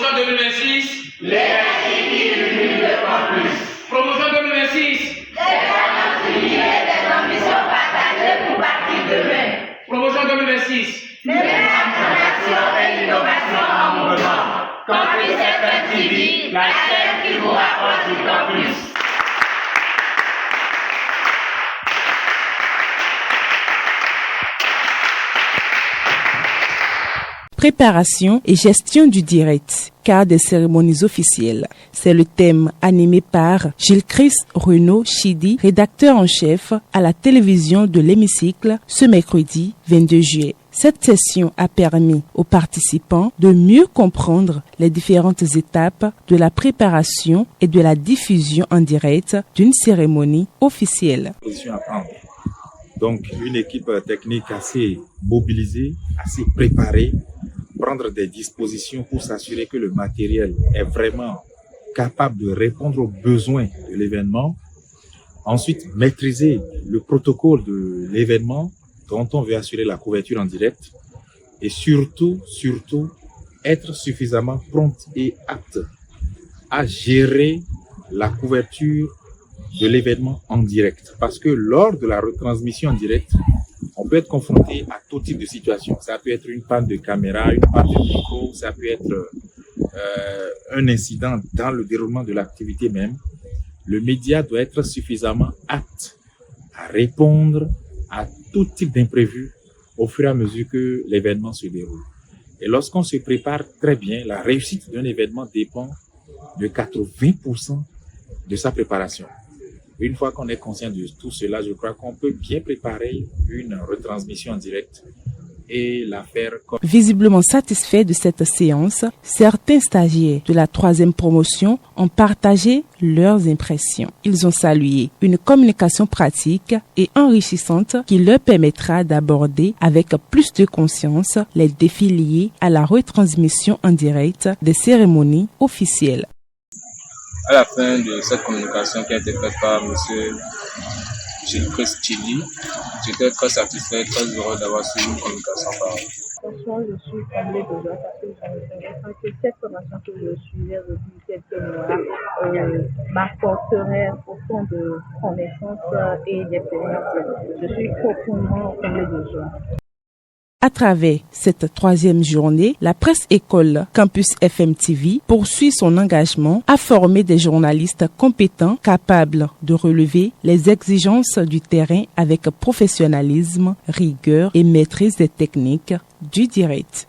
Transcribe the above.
Promotion 2026. Les récits de campus. Promotion 2026. Les talents unis et des ambitions partagées pour bâtir demain. Promotion 2026. Les transformations et l'innovation en mouvement. Campus FM TV, la chaîne qui vous rapproche du campus. Préparation et gestion du direct, quart des cérémonies officielles. C'est le thème animé par Gilles-Chris Renaud Chidi, rédacteur en chef à la télévision de l'Hémicycle, ce mercredi 22 juillet. Cette session a permis aux participants de mieux comprendre les différentes étapes de la préparation et de la diffusion en direct d'une cérémonie officielle. Donc, une équipe technique assez mobilisée, assez préparée, prendre des dispositions pour s'assurer que le matériel est vraiment capable de répondre aux besoins de l'événement. Ensuite, maîtriser le protocole de l'événement dont on veut assurer la couverture en direct. Et surtout, être suffisamment prompt et apte à gérer la couverture de l'événement en direct. Parce que lors de la retransmission en direct, on peut être confronté à tout type de situation. Ça peut être une panne de caméra, une panne de micro, ça peut être un incident dans le déroulement de l'activité même. Le média doit être suffisamment apte à répondre à tout type d'imprévu au fur et à mesure que l'événement se déroule. Et lorsqu'on se prépare très bien, la réussite d'un événement dépend de 80% de sa préparation. Une fois qu'on est conscient de tout cela, je crois qu'on peut bien préparer une retransmission en direct et la faire comme... Visiblement satisfaits de cette séance, certains stagiaires de la 3e promotion ont partagé leurs impressions. Ils ont salué une communication pratique et enrichissante qui leur permettra d'aborder avec plus de conscience les défis liés à la retransmission en direct des cérémonies officielles. À la fin de cette communication qui a été faite par M. Gilles-Chris Chidi, j'étais très satisfait, très heureux d'avoir suivi une communication par eux. Franchement, je suis comblée de joie parce que je me que cette formation que je suivais depuis quelques mois m'apporterait autant de connaissances et d'expériences. Je suis profondément comblée de joie. À travers cette 3e journée, la presse école Campus FM TV poursuit son engagement à former des journalistes compétents, capables de relever les exigences du terrain avec professionnalisme, rigueur et maîtrise des techniques du direct.